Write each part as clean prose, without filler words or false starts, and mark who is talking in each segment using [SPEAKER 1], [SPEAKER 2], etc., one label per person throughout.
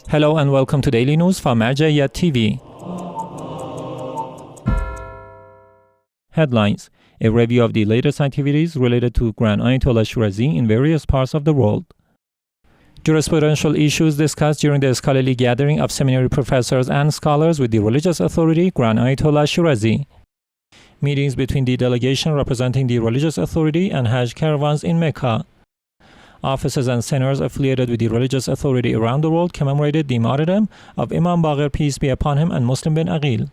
[SPEAKER 1] Hello and welcome to Daily News from Al-Yasin TV. Headlines: a review of the latest activities related to Grand Ayatollah Shirazi in various parts of the world. Jurisprudential issues discussed during the scholarly gathering of seminary professors and scholars with the religious authority Grand Ayatollah Shirazi. Meetings between the delegation representing the religious authority and Hajj caravans in Mecca. Offices and centers affiliated with the religious authority around the world commemorated the martyrdom of Imam al-Baqir, peace be upon him, and Muslim bin Aqil.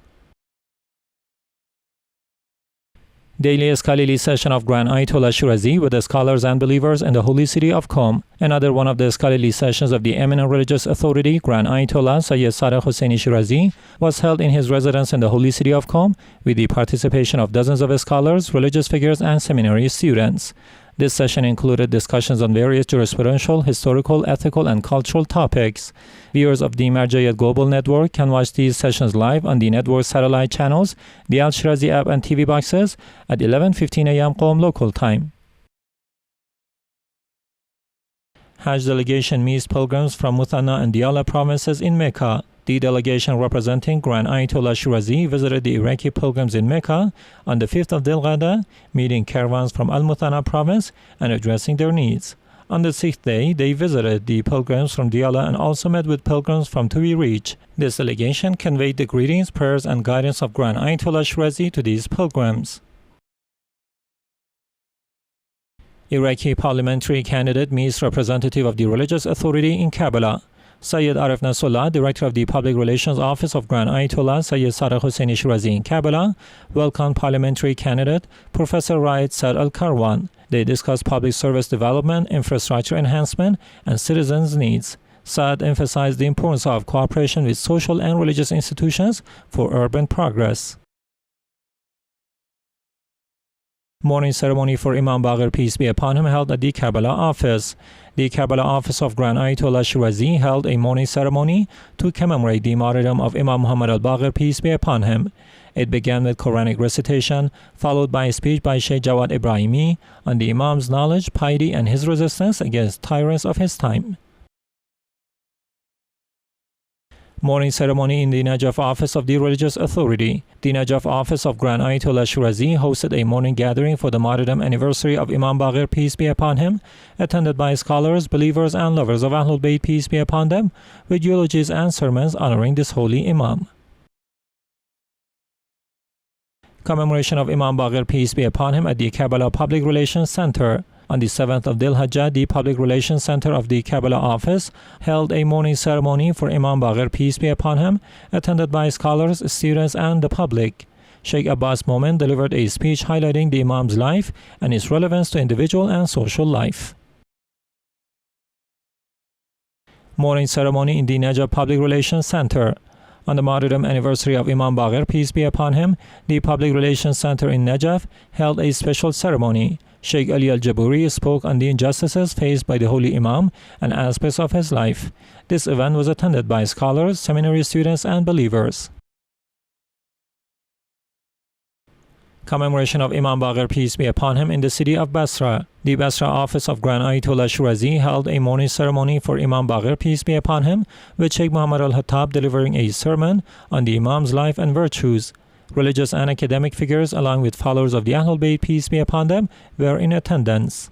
[SPEAKER 1] Daily scholarly session of Grand Ayatollah Shirazi with the scholars and believers in the holy city of Qom. Another one of the scholarly sessions of the eminent religious authority Grand Ayatollah Sayyid Sadr Husseini Shirazi was held in his residence in the holy city of Qom with the participation of dozens of scholars, religious figures, and seminary students. This session included discussions on various jurisprudential, historical, ethical, and cultural topics. Viewers of the Marjayat Global Network can watch these sessions live on the network satellite channels, the Al-Shirazi app, and TV boxes at 11:15 a.m. Qom local time. Hajj delegation meets pilgrims from Muthanna and Diyala provinces in Mecca. The delegation representing Grand Ayatollah Shirazi visited the Iraqi pilgrims in Mecca on the 5th of Dhil Hijja, meeting caravans from Al-Muthanna province and addressing their needs. On the 6th day, they visited the pilgrims from Diyala and also met with pilgrims from Tuwi Reach. This delegation conveyed the greetings, prayers, and guidance of Grand Ayatollah Shirazi to these pilgrims. Iraqi parliamentary candidate meets representative of the religious authority in Karbala. Sayyid Arif Nasrullah, director of the Public Relations Office of Grand Ayatollah Sayyid Sadr Husseini Shirazi in Karbala, welcomed parliamentary candidate Professor Raed Saad Al-Karwan. They discussed public service development, infrastructure enhancement, and citizens' needs. Saad emphasized the importance of cooperation with social and religious institutions for urban progress. Mourning ceremony for Imam al-Baqir, peace be upon him, held at the Karbala office. The Karbala office of Grand Ayatollah Shirazi held a mourning ceremony to commemorate the martyrdom of Imam Muhammad al-Baqir, peace be upon him. It began with Quranic recitation, followed by a speech by Sheikh Jawad Ibrahimi on the Imam's knowledge, piety, and his resistance against tyrants of his time. Mourning ceremony in the Najaf office of the religious authority. The Najaf office of Grand Ayatollah Shirazi hosted a mourning gathering for the martyrdom anniversary of Imam al-Baqir, peace be upon him, attended by scholars, believers, and lovers of Ahlul Bayt, peace be upon them, with eulogies and sermons honoring this holy Imam. Commemoration of Imam al-Baqir, peace be upon him, at the Karbala Public Relations Center. On the 7th of Dhil Hijja, the Public Relations Center of the Karbala office held a mourning ceremony for Imam al-Baqir, peace be upon him, attended by scholars, students, and the public. Sheikh Abbas Momin delivered a speech highlighting the Imam's life and its relevance to individual and social life. Mourning ceremony in the Najaf Public Relations Center. On the martyrdom anniversary of Imam al-Baqir, peace be upon him, the Public Relations Center in Najaf held a special ceremony. Sheikh Ali al-Jaburi spoke on the injustices faced by the Holy Imam and aspects of his life. This event was attended by scholars, seminary students, and believers. Commemoration of Imam al-Baqir, peace be upon him, in the city of Basra. The Basra office of Grand Ayatollah Shirazi held a mourning ceremony for Imam al-Baqir, peace be upon him, with Sheikh Muhammad al-Hattab delivering a sermon on the Imam's life and virtues. Religious and academic figures, along with followers of the Ahlul Bayt, peace be upon them, were in attendance.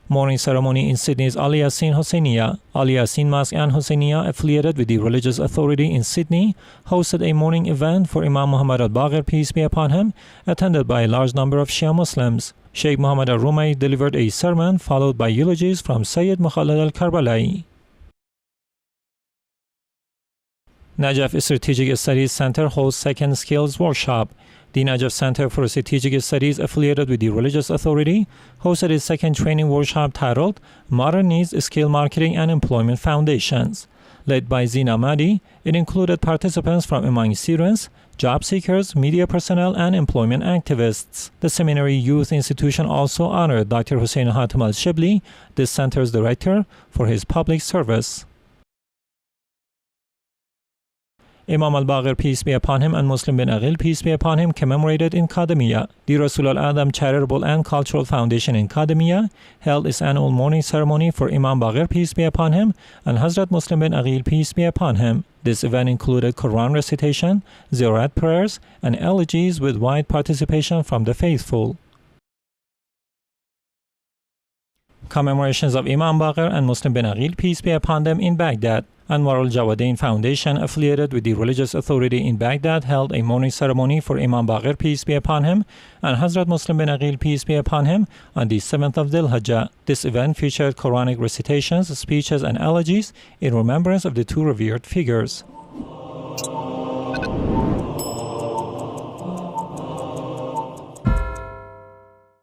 [SPEAKER 1] Mourning ceremony in Sydney's Al-Yasin Husseiniya. Al-Yasin Mosque and Husseiniya, affiliated with the religious authority in Sydney, hosted a mourning event for Imam Muhammad al-Baqir, peace be upon him, attended by a large number of Shia Muslims. Sheikh Muhammad al-Rumay delivered a sermon, followed by eulogies from Sayyid Mukhalid al-Karbalai. Najaf Strategic Studies Center hosts second skills workshop. The Najaf Center for Strategic Studies, affiliated with the religious authority, hosted a second training workshop titled Modern Needs, Skill Marketing and Employment Foundations. Led by Zina Madi, it included participants from among students, job seekers, media personnel, and employment activists. The seminary youth institution also honored Dr. Hussein Hatem al-Shibli, the center's director, for his public service. Imam al-Baqir, peace be upon him, and Muslim bin Aqil, peace be upon him, commemorated in Kadhimiya. The Rasul al-Adam Charitable and Cultural Foundation in Kadhimiya held its annual mourning ceremony for Imam Baqir, peace be upon him, and Hazrat Muslim bin Aqil, peace be upon him. This event included Quran recitation, ziyarat prayers, and elegies with wide participation from the faithful. Commemorations of Imam Baqir and Muslim bin Aqil, peace be upon them, in Baghdad. Anwar al-Jawadain Foundation, affiliated with the religious authority in Baghdad, held a mourning ceremony for Imam Baqir, peace be upon him, and Hazrat Muslim bin Aqil, peace be upon him, on the 7th of Dhil Hijja. This event featured Quranic recitations, speeches, and elegies in remembrance of the two revered figures.